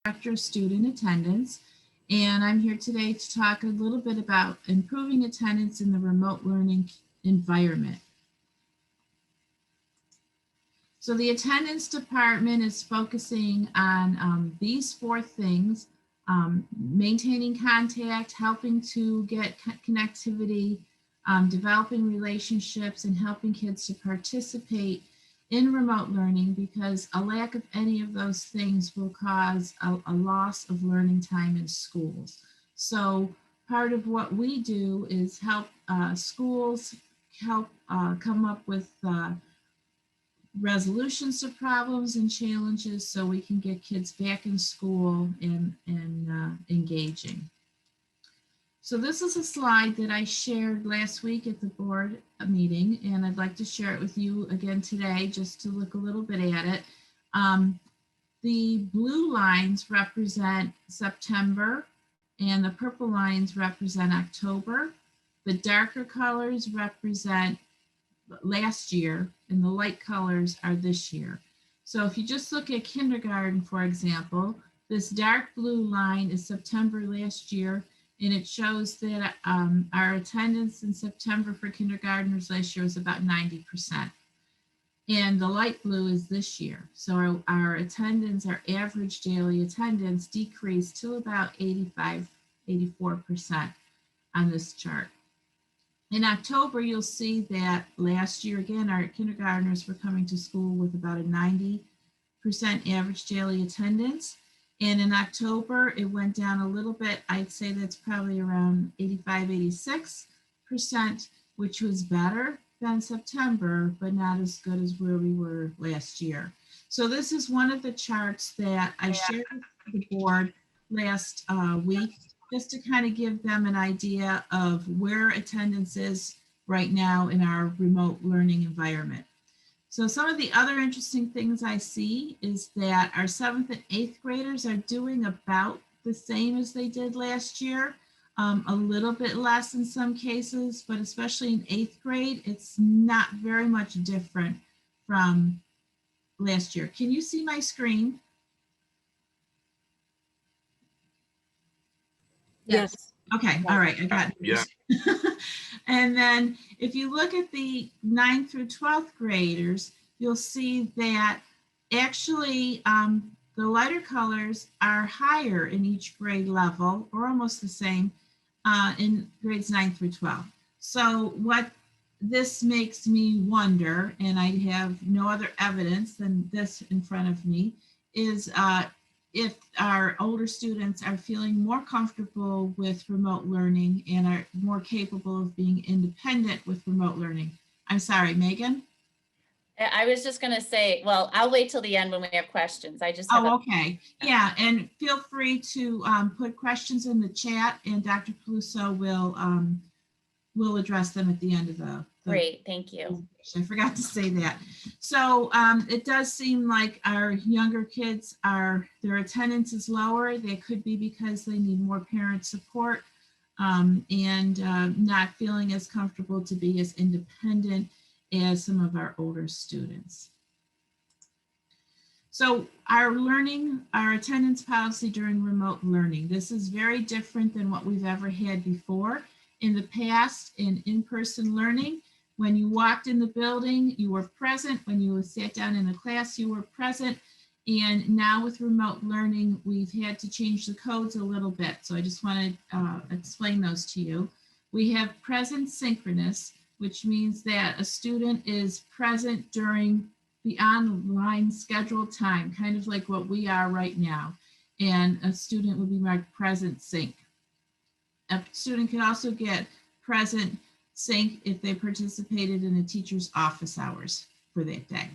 Director of Student Attendance, and I'm here today to talk a little bit about improving attendance in the remote learning environment. So the attendance department is focusing on these four things: maintaining contact, helping to get connectivity, developing relationships, and helping kids to participate in remote learning, because a lack of any of those things will cause a loss of learning time in schools. So part of what we do is help schools come up with resolutions to problems and challenges so we can get kids back in school and engaging. So this is a slide that I shared last week at the board meeting, and I'd like to share it with you again today just to look a little bit at it. The blue lines represent September and the purple lines represent October. The darker colors represent last year and the light colors are this year. So if you just look at kindergarten, for example, this dark blue line is September last year, and it shows that our attendance in September for kindergartners last year was about 90%. And the light blue is this year. So our attendance, our average daily attendance decreased to about 85, 84% on this chart. In October, you'll see that last year, again, our kindergartners were coming to school with about a 90% average daily attendance. And in October, it went down a little bit. I'd say that's probably around 85, 86%, which was better than September, but not as good as where we were last year. So this is one of the charts that I shared with the board last week, just to kind of give them an idea of where attendance is right now in our remote learning environment. So some of the other interesting things I see is that our 7th and 8th graders are doing about the same as they did last year, a little bit less in some cases, but especially in 8th grade, it's not very much different from last year. Can you see my screen? Yes. Okay, all right, I got it. Yeah. And then if you look at the 9th through 12th graders, you'll see that actually the lighter colors are higher in each grade level, or almost the same in grades 9 through 12. So what this makes me wonder, and I have no other evidence than this in front of me, is if our older students are feeling more comfortable with remote learning and are more capable of being independent with remote learning. I'm sorry, Megan? I was just going to say, well, I'll wait till the end when we have questions. I just have okay. Yeah, and feel free to put questions in the chat, and Dr. Peluso will address them at the end of the Great, thank you. I forgot to say that. So it does seem like our younger kids their attendance is lower. They could be because they need more parent support and not feeling as comfortable to be as independent as some of our older students. So our attendance policy during remote learning, this is very different than what we've ever had before. In the past, in in-person learning, when you walked in the building, you were present. When you sat down in a class, you were present. And now with remote learning, we've had to change the codes a little bit. So I just want to explain those to you. We have present synchronous, which means that a student is present during the online scheduled time, kind of like what we are right now. And a student would be marked present sync. A student can also get present sync if they participated in a teacher's office hours for that day.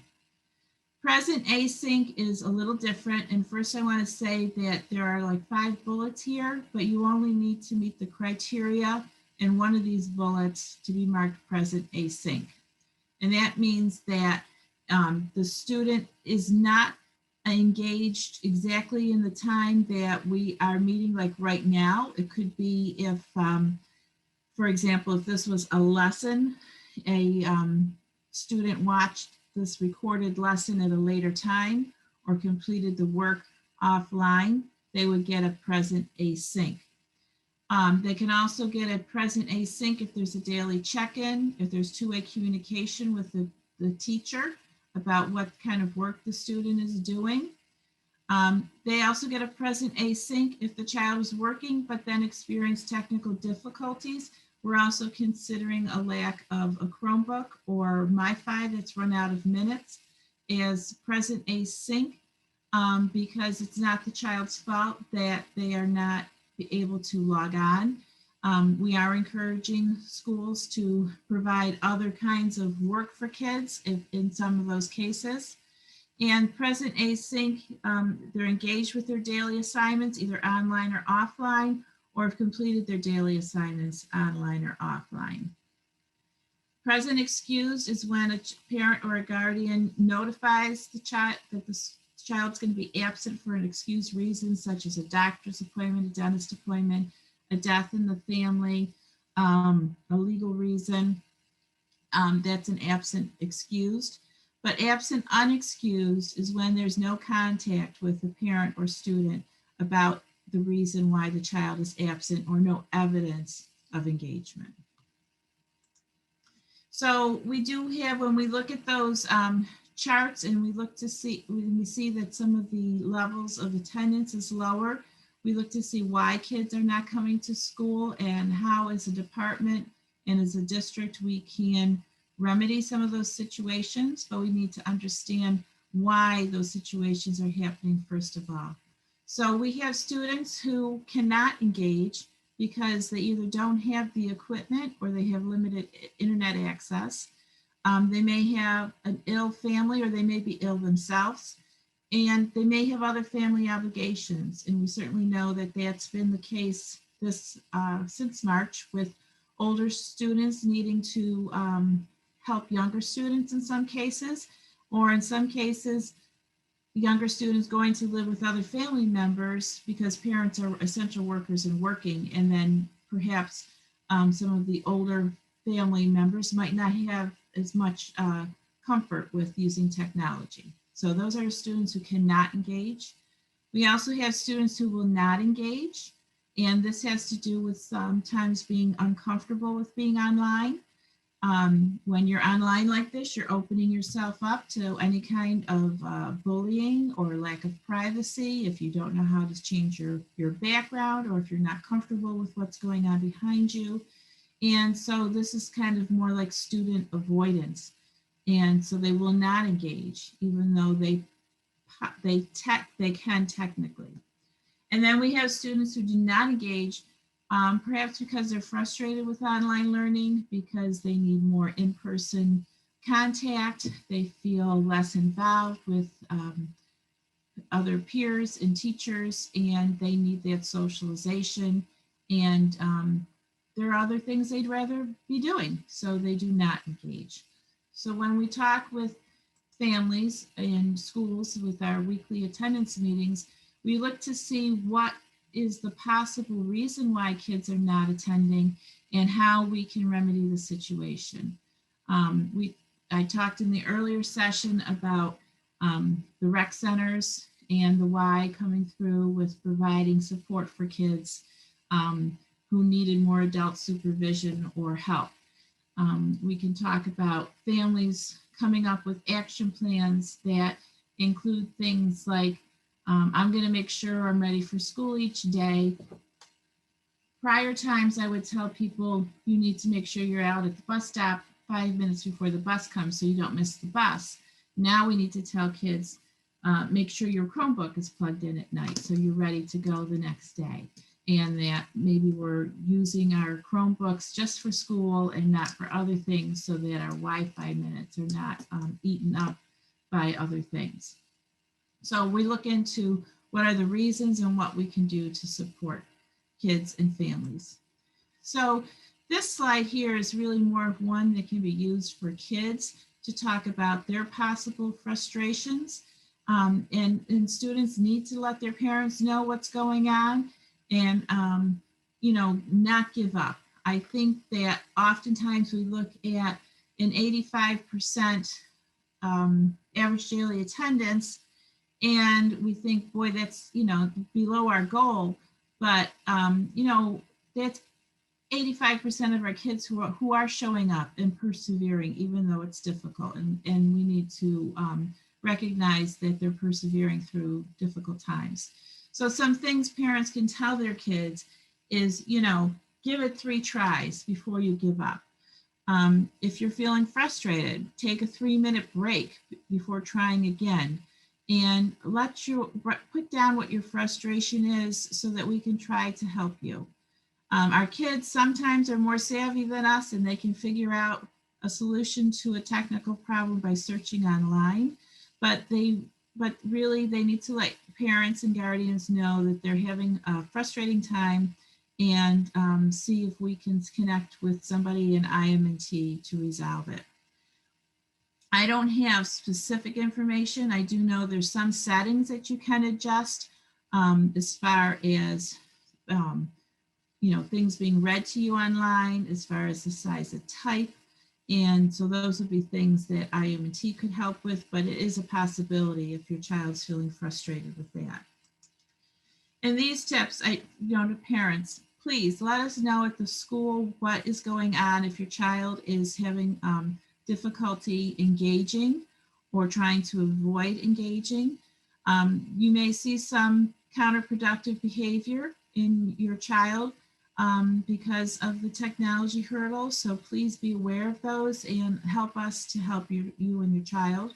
Present async is a little different. And first I want to say that there are like 5 bullets here, but you only need to meet the criteria in one of these bullets to be marked present async. And that means that the student is not engaged exactly in the time that we are meeting, like right now. It could be if, for example, if this was a lesson, a student watched this recorded lesson at a later time or completed the work offline, they would get a present async. They can also get a present async if there's a daily check-in, if there's two-way communication with the teacher about what kind of work the student is doing. They also get a present async if the child is working but then experienced technical difficulties. We're also considering a lack of a Chromebook or MiFi that's run out of minutes as present async because it's not the child's fault that they are not able to log on. We are encouraging schools to provide other kinds of work for kids in some of those cases. And present async, they're engaged with their daily assignments, either online or offline, or have completed their daily assignments online or offline. Present excused is when a parent or a guardian notifies the child that the child's going to be absent for an excused reason, such as a doctor's appointment, a dentist appointment, a death in the family, a legal reason. That's an absent excused. But absent unexcused is when there's no contact with the parent or student about the reason why the child is absent or no evidence of engagement. So we do have, when we look at those charts and we look to see, when we see that some of the levels of attendance is lower, we look to see why kids are not coming to school and how as a department and as a district we can remedy some of those situations, but we need to understand why those situations are happening first of all. So we have students who cannot engage because they either don't have the equipment or they have limited internet access. They may have an ill family or they may be ill themselves, and they may have other family obligations. And we certainly know that that's been the case since March, with older students needing to help younger students in some cases, or in some cases, younger students going to live with other family members because parents are essential workers and working, and then perhaps some of the older family members might not have as much comfort with using technology. So those are students who cannot engage. We also have students who will not engage, and this has to do with sometimes being uncomfortable with being online. When you're online like this, you're opening yourself up to any kind of bullying or lack of privacy if you don't know how to change your background, or if you're not comfortable with what's going on behind you. And so this is kind of more like student avoidance. And so they will not engage, even though they can technically. And then we have students who do not engage, perhaps because they're frustrated with online learning, because they need more in-person contact. They feel less involved with other peers and teachers, and they need that socialization. And there are other things they'd rather be doing, so they do not engage. So when we talk with families and schools with our weekly attendance meetings, we look to see what is the possible reason why kids are not attending and how we can remedy the situation. I talked in the earlier session about the rec centers and the Y coming through with providing support for kids who needed more adult supervision or help. We can talk about families coming up with action plans that include things like, I'm going to make sure I'm ready for school each day. Prior times, I would tell people you need to make sure you're out at the bus stop 5 minutes before the bus comes so you don't miss the bus. Now we need to tell kids, make sure your Chromebook is plugged in at night so you're ready to go the next day. And that maybe we're using our Chromebooks just for school and not for other things, so that our Wi-Fi minutes are not eaten up by other things. So we look into what are the reasons and what we can do to support kids and families. So this slide here is really more of one that can be used for kids to talk about their possible frustrations. And students need to let their parents know what's going on, and not give up. I think that oftentimes we look at an 85% average daily attendance, And we think, boy, that's, below our goal. But, that's 85% of our kids who are showing up and persevering, even though it's difficult. And we need to recognize that they're persevering through difficult times. So some things parents can tell their kids is, give it 3 tries before you give up. If you're feeling frustrated, take a 3-minute break before trying again, and put down what your frustration is so that we can try to help you. Our kids sometimes are more savvy than us, and they can figure out a solution to a technical problem by searching online, but really they need to let parents and guardians know that they're having a frustrating time, and see if we can connect with somebody in IM&T to resolve it. I don't have specific information. I do know there's some settings that you can adjust as far as things being read to you online, as far as the size of type. And so those would be things that IM&T could help with, but it is a possibility if your child's feeling frustrated with that. And these tips, to parents, please let us know at the school what is going on if your child is having difficulty engaging or trying to avoid engaging. You may see some counterproductive behavior in your child because of the technology hurdle. So please be aware of those and help us to help you and your child.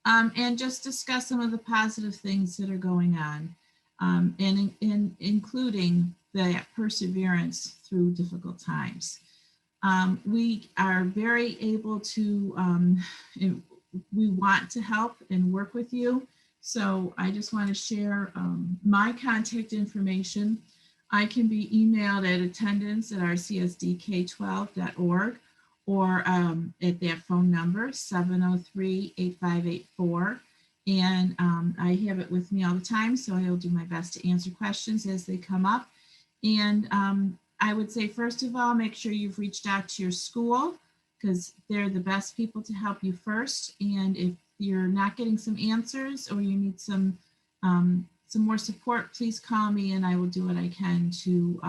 And just discuss some of the positive things that are going on, and including the perseverance through difficult times. We are very able to, we want to help and work with you. So I just want to share my contact information. I can be emailed at attendance@rcsdk12.org or at that phone number, 703-8584. And I have it with me all the time, so I will do my best to answer questions as they come up. And I would say, first of all, make sure you've reached out to your school, because they're the best people to help you first. And if you're not getting some answers or you need some more support, please call me and I will do what I can to,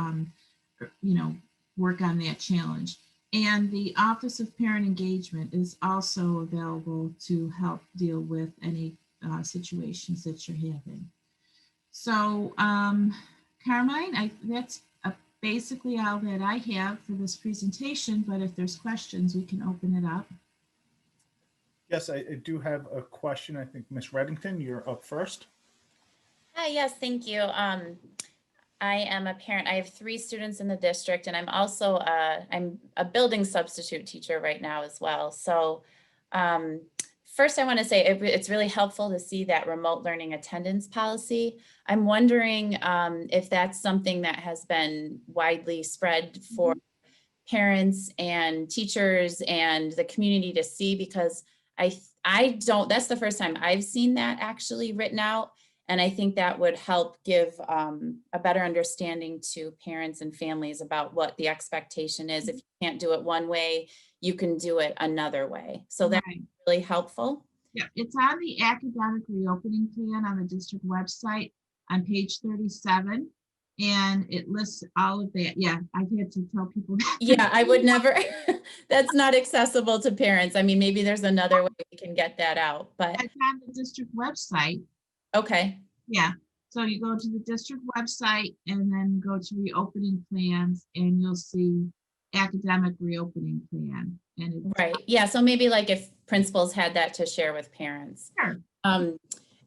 work on that challenge. And the Office of Parent Engagement is also available to help deal with any situations that you're having. So, Carmine, that's basically all that I have for this presentation, but if there's questions, we can open it up. Yes, I do have a question. I think Ms. Reddington, you're up first. Hi, yes, thank you. I am a parent. I have 3 students in the district, and I'm also I'm a building substitute teacher right now as well. So first I want to say it's really helpful to see that remote learning attendance policy. I'm wondering if that's something that has been widely spread for parents and teachers and the community to see, because I don't, that's the first time I've seen that actually written out. And I think that would help give a better understanding to parents and families about what the expectation is. If you can't do it one way, you can do it another way. So that's really helpful. Yeah, it's on the academic reopening plan on the district website on page 37. And it lists all of that. Yeah, I've had to tell people that. Yeah, I would never, that's not accessible to parents. I mean, maybe there's another way we can get that out, but. It's on the district website. Okay. Yeah, so you go to the district website and then go to reopening plans and you'll see academic reopening plan. And it's right. Yeah, so maybe like if principals had that to share with parents. Sure. And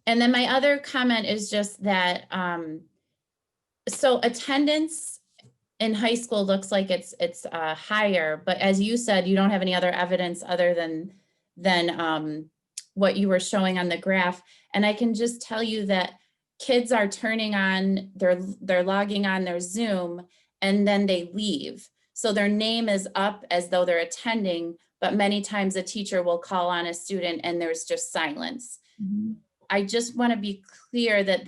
then my other comment is just that, so attendance in high school looks like it's higher, but as you said, you don't have any other evidence other than what you were showing on the graph. And I can just tell you that kids are turning on, they're logging on their Zoom, and then they leave. So their name is up as though they're attending, but many times a teacher will call on a student and there's just silence. Mm-hmm. I just want to be clear that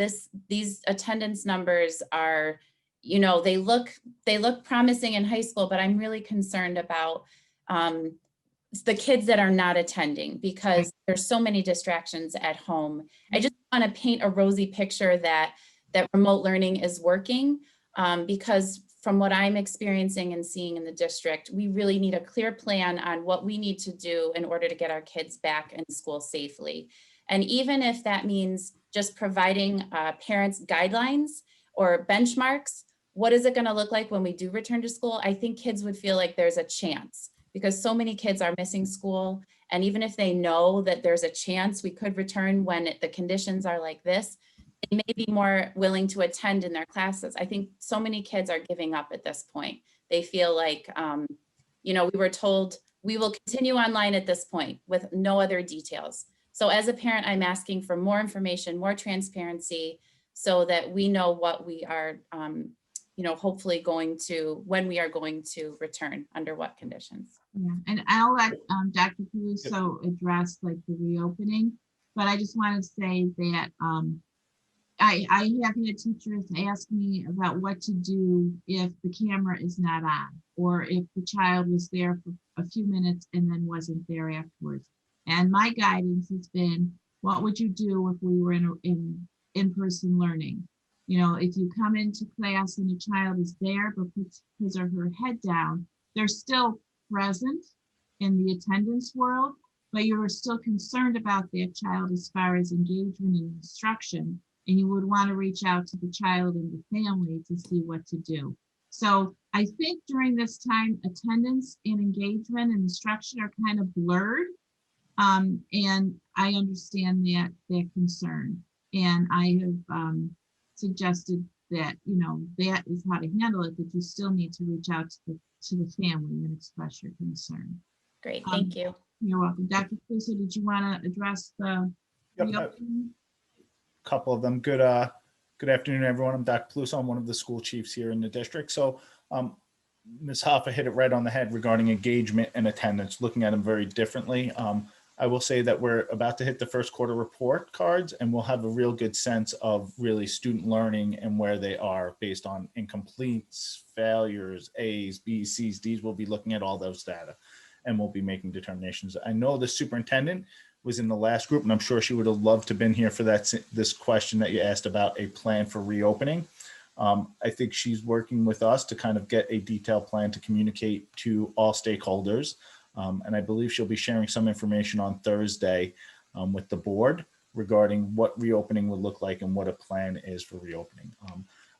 these attendance numbers are, they look promising in high school, but I'm really concerned about the kids that are not attending, because there's so many distractions at home. I just want to paint a rosy picture that remote learning is working, because from what I'm experiencing and seeing in the district, we really need a clear plan on what we need to do in order to get our kids back in school safely. And even if that means just providing parents guidelines or benchmarks, what is it going to look like when we do return to school? I think kids would feel like there's a chance, because so many kids are missing school. And even if they know that there's a chance we could return when the conditions are like this, they may be more willing to attend in their classes. I think so many kids are giving up at this point. They feel like, we were told we will continue online at this point with no other details. So as a parent, I'm asking for more information, more transparency, so that we know what we are, hopefully when we are going to return, under what conditions. Yeah, and I'll let Dr. Caruso address like the reopening, but I just want to say that I have had teachers ask me about what to do if the camera is not on, or if the child was there for a few minutes and then wasn't there afterwards. And my guidance has been, what would you do if we were in-person learning? If you come into class and a child is there but puts his or her head down, they're still present in the attendance world, but you're still concerned about that child as far as engagement and instruction. And you would want to reach out to the child and the family to see what to do. So I think during this time, attendance and engagement and instruction are kind of blurred. And I understand that concern. And I have suggested that, that is how to handle it, that you still need to reach out to the family and express your concern. Great, thank you. You're welcome. Dr. Caruso, did you want to address the reopening? Couple of them. Good afternoon, everyone. I'm Dr. Pluso. I'm one of the school chiefs here in the district. So Ms. Hoffa hit it right on the head regarding engagement and attendance, looking at them very differently. I will say that we're about to hit the first quarter report cards, and we'll have a real good sense of really student learning and where they are based on incompletes, failures, A's, B's, C's, D's. We'll be looking at all those data, and we'll be making determinations. I know the superintendent was in the last group, and I'm sure she would have loved to have been here for this question that you asked about a plan for reopening. I think she's working with us to kind of get a detailed plan to communicate to all stakeholders. And I believe she'll be sharing some information on Thursday with the board regarding what reopening would look like and what a plan is for reopening.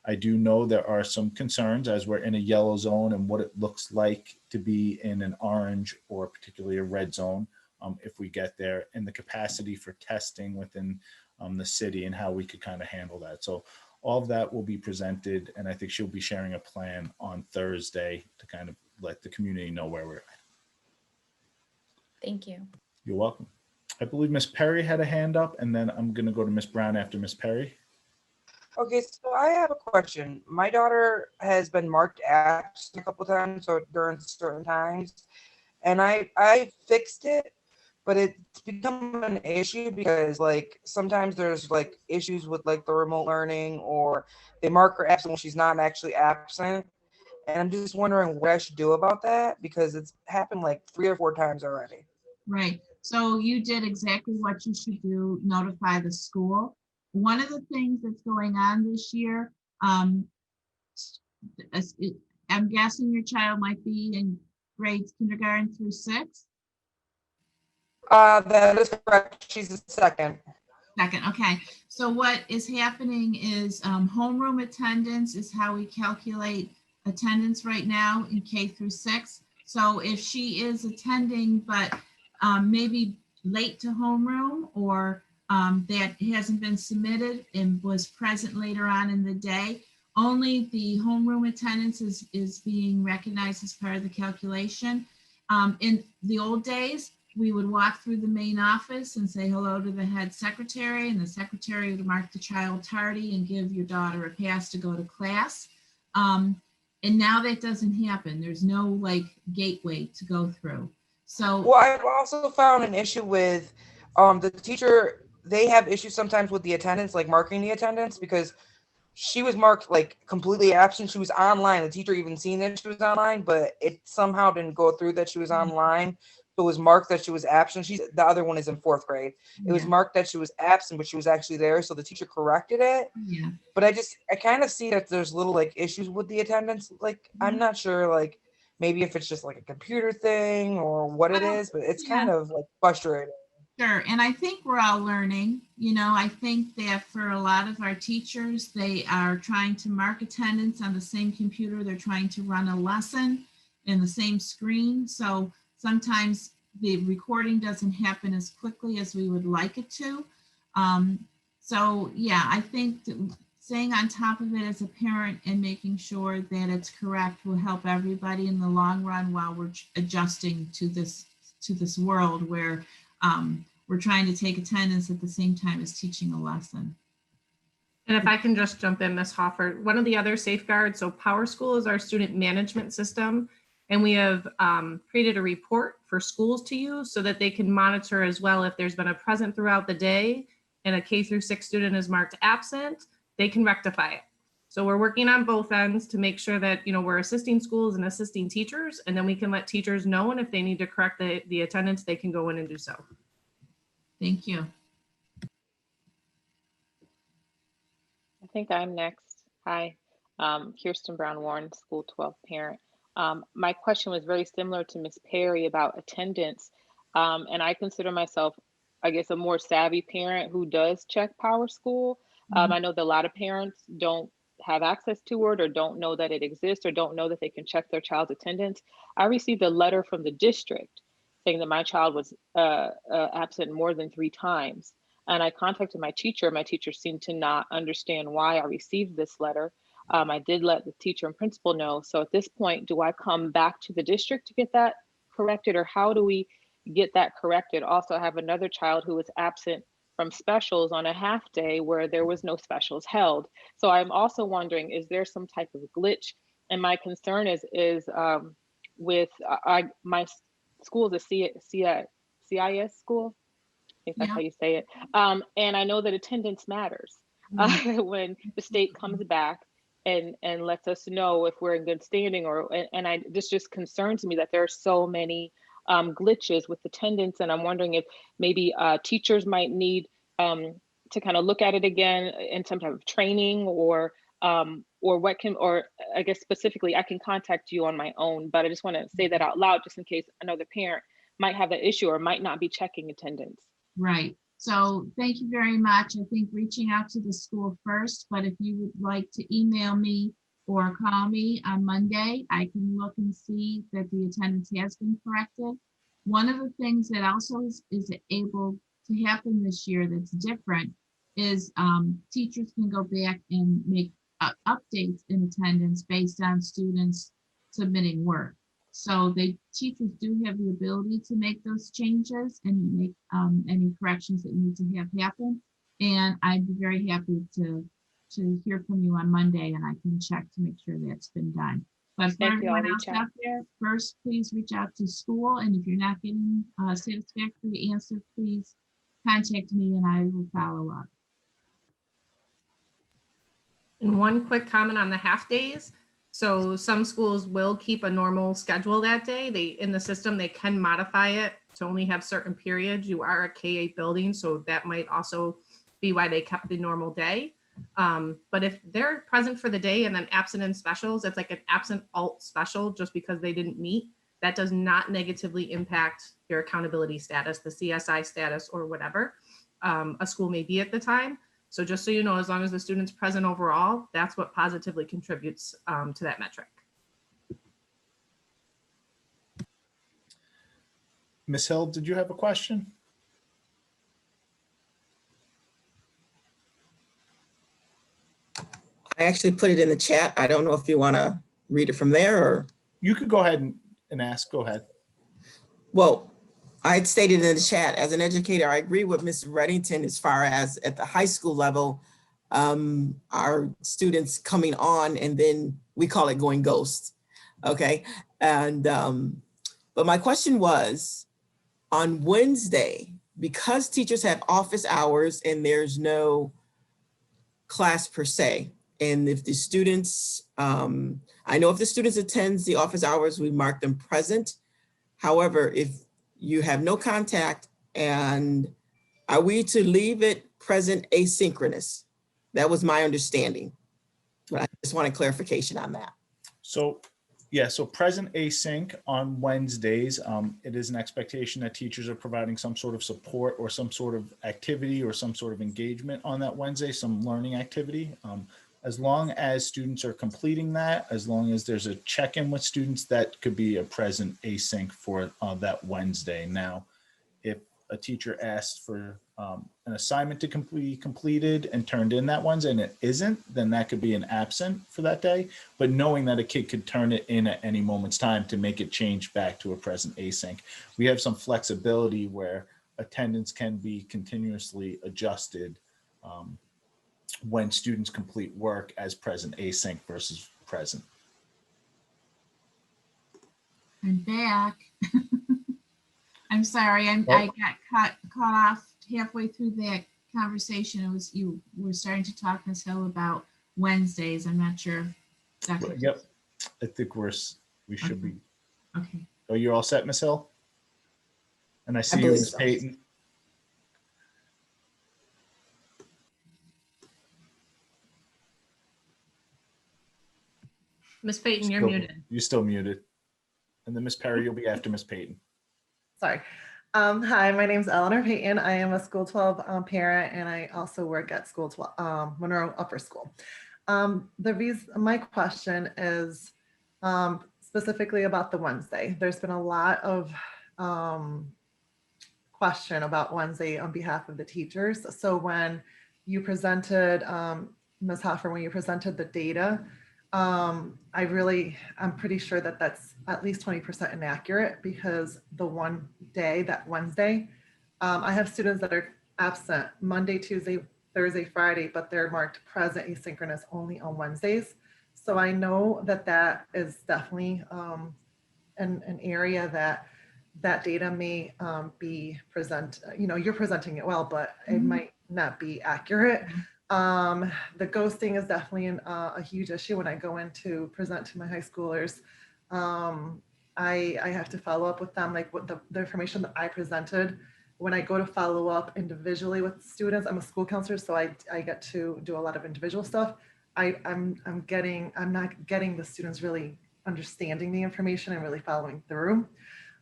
I do know there are some concerns as we're in a yellow zone and what it looks like to be in an orange or particularly a red zone. If we get there, and the capacity for testing within the city and how we could kind of handle that. So all of that will be presented, and I think she'll be sharing a plan on Thursday to kind of let the community know where we're at. Thank you. You're welcome. I believe Ms. Perry had a hand up, and then I'm going to go to Ms. Brown after Ms. Perry. Okay, so I have a question. My daughter has been marked absent a couple times, so during certain times, and I fixed it, but it's become an issue because like sometimes there's like issues with like the remote learning, or they mark her absent when she's not actually absent. And I'm just wondering what I should do about that, because it's happened like 3 or 4 times already. Right. So you did exactly what you should do, notify the school. One of the things that's going on this year, I'm guessing your child might be in grades kindergarten through 6. That is correct. She's the second. Okay. So what is happening is homeroom attendance is how we calculate attendance right now in K through 6. So if she is attending, but maybe late to homeroom, or that hasn't been submitted and was present later on in the day, only the homeroom attendance is being recognized as part of the calculation. In the old days, we would walk through the main office and say hello to the head secretary, and the secretary would mark the child tardy and give your daughter a pass to go to class. And now that doesn't happen. There's no like gateway to go through. So well, I've also found an issue with the teacher. They have issues sometimes with the attendance, like marking the attendance, because she was marked like completely absent. She was online. The teacher even seen that she was online, but it somehow didn't go through that she was online. So it was marked that she was absent. The other one is in 4th grade. It was Yeah. marked that she was absent, but she was actually there. So the teacher corrected it. Yeah. But I kind of see that there's little like issues with the attendance. Like, I'm not sure, like maybe if it's just like a computer thing or what it Well, is, but it's yeah. kind of like frustrating. Sure. And I think we're all learning. You know, I think that for a lot of our teachers, they are trying to mark attendance on the same computer. They're trying to run a lesson in the same screen. So sometimes the recording doesn't happen as quickly as we would like it to. So yeah, I think that staying on top of it as a parent and making sure that it's correct will help everybody in the long run while we're adjusting to this world where we're trying to take attendance at the same time as teaching a lesson. And if I can just jump in, Ms. Hoffer, one of the other safeguards, so PowerSchool is our student management system, and we have created a report for schools to use so that they can monitor as well if there's been a present throughout the day and a K-6 student is marked absent, they can rectify it. So we're working on both ends to make sure that, you know, we're assisting schools and assisting teachers, and then we can let teachers know, and if they need to correct the attendance, they can go in and do so. Thank you. I think I'm next. Hi, Kirsten Brown Warren, School 12 parent. My question was very similar to Ms. Perry about attendance. And I consider myself, I guess, a more savvy parent who does check PowerSchool. I know that a lot of parents don't have access to it or don't know that it exists or don't know that they can check their child's attendance. I received a letter from the district saying that my child was absent more than 3 times. And I contacted my teacher. My teacher seemed to not understand why I received this letter. I did let the teacher and principal know. So at this point, do I come back to the district to get that corrected, or how do we get that corrected? Also, I have another child who was absent from specials on a half day where there was no specials held. So I'm also wondering, is there some type of glitch? And my concern is with my school is a CIS school. I think that's how you say it. And I know that attendance matters when the state comes back and lets us know if we're in good standing, and this just concerns me that there are so many glitches with attendance. And I'm wondering if maybe teachers might need to kind of look at it again in some type of training, or I guess specifically I can contact you on my own, but I just want to say that out loud just in case another parent might have that issue or might not be checking attendance. Right. So thank you very much. I think reaching out to the school first, but if you would like to email me or call me on Monday, I can look and see that the attendance has been corrected. One of the things that also is able to happen this year that's different is teachers can go back and make updates in attendance based on students submitting work. So teachers do have the ability to make those changes and make any corrections that need to have happen. And I'd be very happy to hear from you on Monday, and I can check to make sure that's been done. But for everyone else out there, first, please reach out to school. And if you're not getting a satisfactory answer, please contact me and I will follow up. And one quick comment on the half days. So some schools will keep a normal schedule that day. In the system, they can modify it to only have certain periods. You are a K-8 building, so that might also be why they kept the normal day. But if they're present for the day and then absent in specials, it's like an absent alt special just because they didn't meet. That does not negatively impact your accountability status, the CSI status, or whatever a school may be at the time. So just so you know, as long as the student's present overall, that's what positively contributes to that metric. Ms. Hill, did you have a question? I actually put it in the chat. I don't know if you want to read it from there or. You could go ahead and ask. Go ahead. Well, I had stated in the chat, as an educator, I agree with Ms. Reddington as far as at the high school level, our students coming on and then we call it going ghost. Okay. And, but my question was on Wednesday, because teachers have office hours and there's no class per se. And if the students, I know if the students attends the office hours, we mark them present. However, if you have no contact, and are we to leave it present asynchronous? That was my understanding, but I just want a clarification on that. So, yeah, so present async on Wednesdays, it is an expectation that teachers are providing some sort of support or some sort of activity or some sort of engagement on that Wednesday, some learning activity. As long as students are completing that, as long as there's a check-in with students, that could be a present async for that Wednesday. Now, if a teacher asks for an assignment to be completed and turned in that Wednesday and it isn't, then that could be an absent for that day. But knowing that a kid could turn it in at any moment's time to make it change back to a present async. We have some flexibility where attendance can be continuously adjusted when students complete work as present async versus present. I'm back. I'm sorry, I got caught off halfway through that conversation. It was, you were starting to talk, Ms. Hill, about Wednesdays. I'm not sure. Dr. Yep, I think we should be. Okay. Oh, you're all set, Ms. Hill? And I see you, believe Ms. so. Payton. Ms. Payton, you're Still- muted. You're still muted. And then Ms. Perry, you'll be after Ms. Payton. Sorry. Hi, my name's Eleanor Payton. I am a School 12 parent, and I also work at School 12, Monroe Upper School. My question is specifically about the Wednesday. There's been a lot of question about Wednesday on behalf of the teachers. So when you presented, Ms. Hoffer, when you presented the data, I'm pretty sure that that's at least 20% inaccurate, because the one day, that Wednesday, I have students that are absent Monday, Tuesday, Thursday, Friday, but they're marked present asynchronous only on Wednesdays. So I know that that is definitely an area that data may be you're presenting it well, but it might not be accurate. The ghosting is definitely a huge issue when I go in to present to my high schoolers. I have to follow up with them, like what the information that I presented. When I go to follow up individually with students, I'm a school counselor, so I get to do a lot of individual stuff. I'm not getting the students really understanding the information and really following through.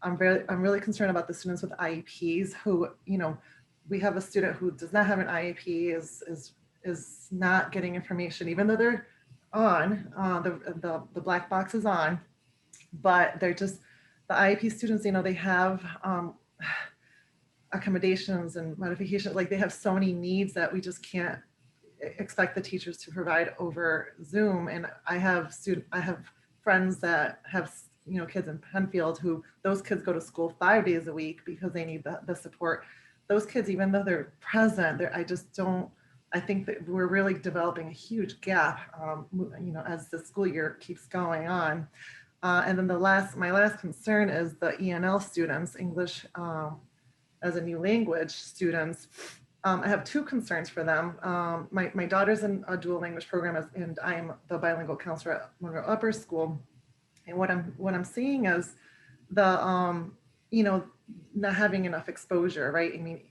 I'm really concerned about the students with IEPs who, we have a student who does not have an IEP, is not getting information, even though they're on, the black box is on, but they're just, the IEP students, they have accommodations and modifications, like they have so many needs that we just can't expect the teachers to provide over Zoom. And I have friends that have, kids in Penfield who, those kids go to school 5 days a week because they need the support. Those kids, even though they're present, I think that we're really developing a huge gap, as the school year keeps going on. And then my last concern is the ENL students, English as a new language students. I have two concerns for them. My daughter's in a dual language program, and I'm the bilingual counselor at Monroe Upper School. And what I'm seeing is the not having enough exposure, right? I mean,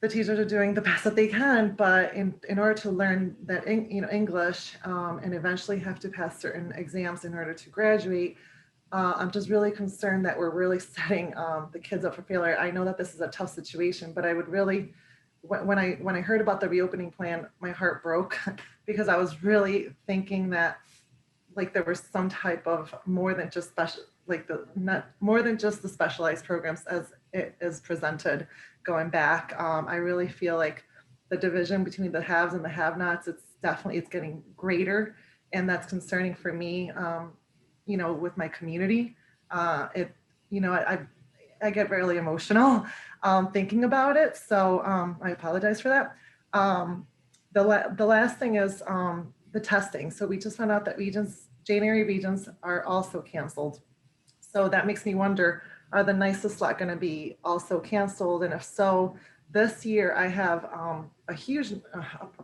the teachers are doing the best that they can, but in order to learn that English and eventually have to pass certain exams in order to graduate, I'm just really concerned that we're really setting the kids up for failure. I know that this is a tough situation, but I would really, when I heard about the reopening plan, my heart broke because I was really thinking that like there was some type of more than just more than just the specialized programs as it is presented going back. I really feel like the division between the haves and the have-nots, it's getting greater, and that's concerning for me. With my community, I get really emotional thinking about it. So I apologize for that. The last thing is the testing. So we just found out that January regions are also canceled. So that makes me wonder, are the nicest slot going to be also canceled? And if so, this year I have a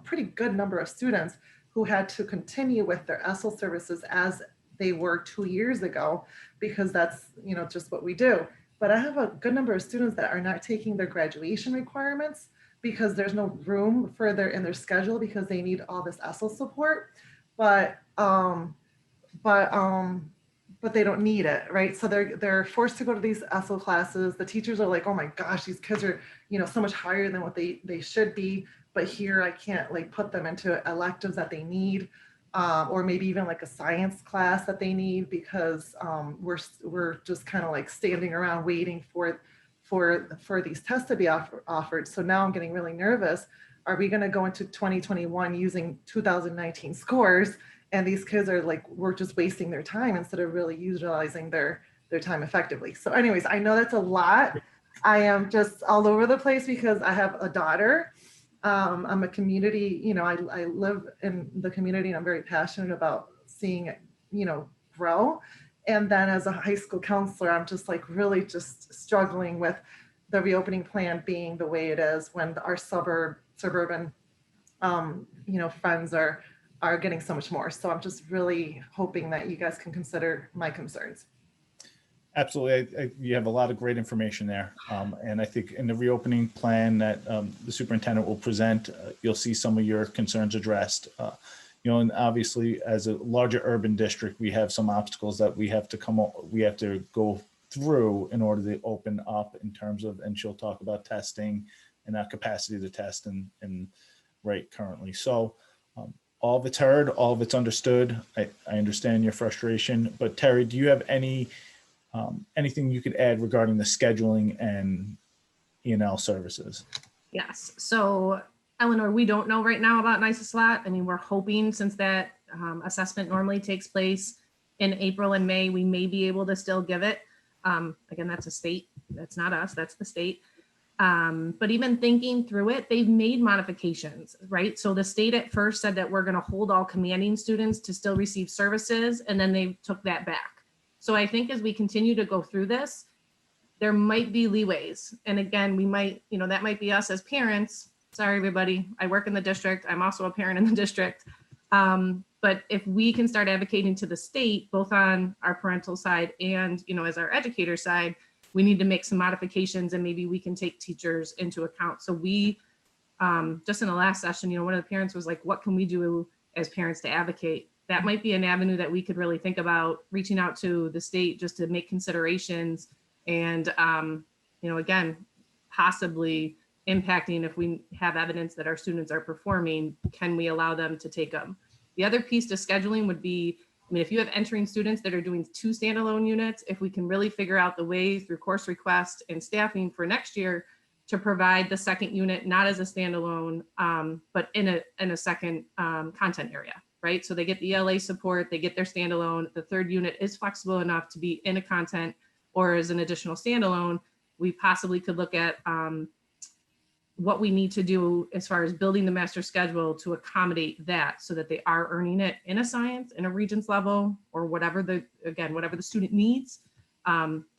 pretty good number of students who had to continue with their ESL services as they were 2 years ago, because that's, just what we do. but I have a good number of students that are not taking their graduation requirements because there's no room further in their schedule because they need all this ESL support. But they don't need it, right? So they're forced to go to these ESL classes. The teachers are like, oh my gosh, these kids are, so much higher than what they should be. But here I can't like put them into electives that they need, or maybe even like a science class that they need because we're just kind of like standing around waiting for these tests to be offered. So now I'm getting really nervous. Are we going to go into 2021 using 2019 scores? And these kids are like, we're just wasting their time instead of really utilizing their time effectively. So anyways, I know that's a lot. I am just all over the place because I have a daughter. I'm a community, I live in the community and I'm very passionate about seeing it, grow. And then as a high school counselor, I'm just like really just struggling with the reopening plan being the way it is when our suburban, friends are getting so much more. So I'm just really hoping that you guys can consider my concerns. Absolutely. You have a lot of great information there. And I think in the reopening plan that the superintendent will present, you'll see some of your concerns addressed. And obviously as a larger urban district, we have some obstacles that we have to go through in order to open up in terms of, and she'll talk about testing and that capacity to test and right currently. So all of it's heard, all of it's understood. I understand your frustration, but Terry, do you have anything you could add regarding the scheduling and E&L services? Yes. So Eleanor, we don't know right now about NICESLAT. I mean, we're hoping since that assessment normally takes place in April and May, we may be able to still give it. Again, that's a state, that's not us, that's the state. But even thinking through it, they've made modifications, right? So the state at first said that we're going to hold all commanding students to still receive services, and then they took that back. So I think as we continue to go through this, there might be leeways. And again, we might, that might be us as parents. Sorry, everybody. I work in the district. I'm also a parent in the district. But if we can start advocating to the state, both on our parental side and, as our educator side, we need to make some modifications and maybe we can take teachers into account. So we, just in the last session, one of the parents was like, what can we do as parents to advocate? That might be an avenue that we could really think about reaching out to the state just to make considerations and, again, possibly impacting if we have evidence that our students are performing, can we allow them to take them? The other piece to scheduling would be, if you have entering students that are doing 2 standalone units, if we can really figure out the way through course request and staffing for next year to provide the second unit, not as a standalone, but in a second content area, right? So they get the ELA support, they get their standalone. The third unit is flexible enough to be in a content or as an additional standalone. We possibly could look at what we need to do as far as building the master schedule to accommodate that so that they are earning it in a science, in a Regents level, or whatever the student needs,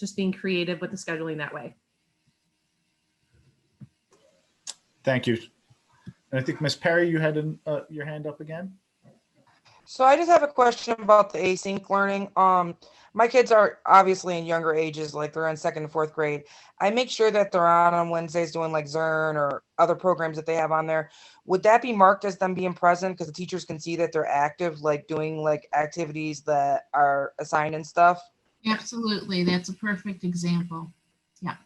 just being creative with the scheduling that way. Thank you. And I think Ms. Perry, you had your hand up again. So I just have a question about the async learning. My kids are obviously in younger ages, like they're in 2nd and 4th grade. I make sure that they're on Wednesdays doing like Zern or other programs that they have on there. Would that be marked as them being present because the teachers can see that they're active, like doing like activities that are assigned and stuff? Absolutely. That's a perfect example. Yeah.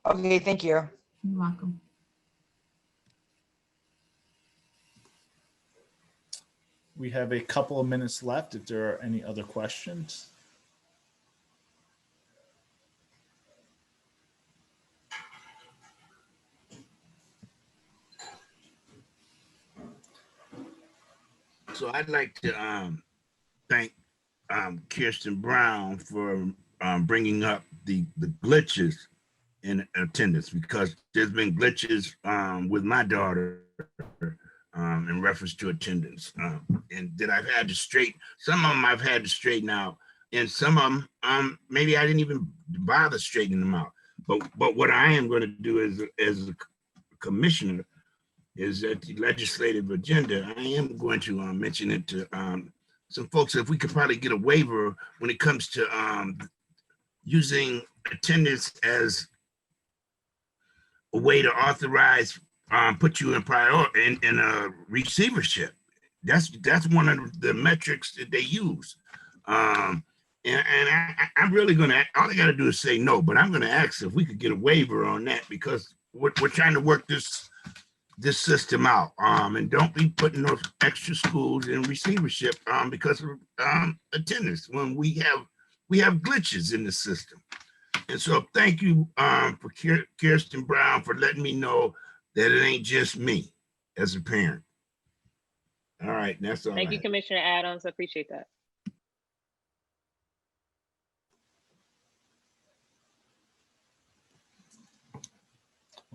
Okay, thank you. You're welcome. We have a couple of minutes left if there are any other questions. So I'd like to thank Kirsten Brown for bringing up the glitches in attendance, because there's been glitches with my daughter in reference to attendance, and that I've had to straighten. Some of them I've had to straighten out, and some of them maybe I didn't even bother straightening them out. But what I am going to do as a commissioner is that the legislative agenda, I am going to mention it to some folks. If we could probably get a waiver when it comes to using attendance as a way to authorize, put you in in a receivership. That's one of the metrics that they use. I'm really gonna, all I gotta do is say no, but I'm gonna ask if we could get a waiver on that, because we're trying to work this system out. And don't be putting those extra schools in receivership because of attendance when we have glitches in the system. And so thank you for Kirsten Brown for letting me know that it ain't just me as a parent. All right, that's all. Thank you, Commissioner Adams. I appreciate that.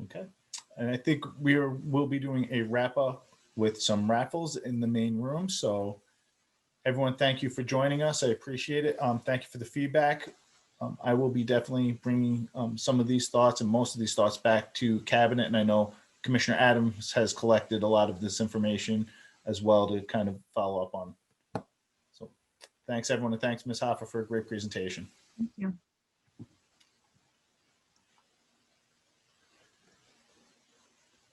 Okay. And I think we'll be doing a wrap up with some raffles in the main room. So everyone, thank you for joining us. I appreciate it. Thank you for the feedback. I will be definitely bringing some of these thoughts and most of these thoughts back to cabinet. And I know Commissioner Adams has collected a lot of this information as well to kind of follow up on. So thanks everyone. And thanks Ms. Hoffa for a great presentation. Thank you.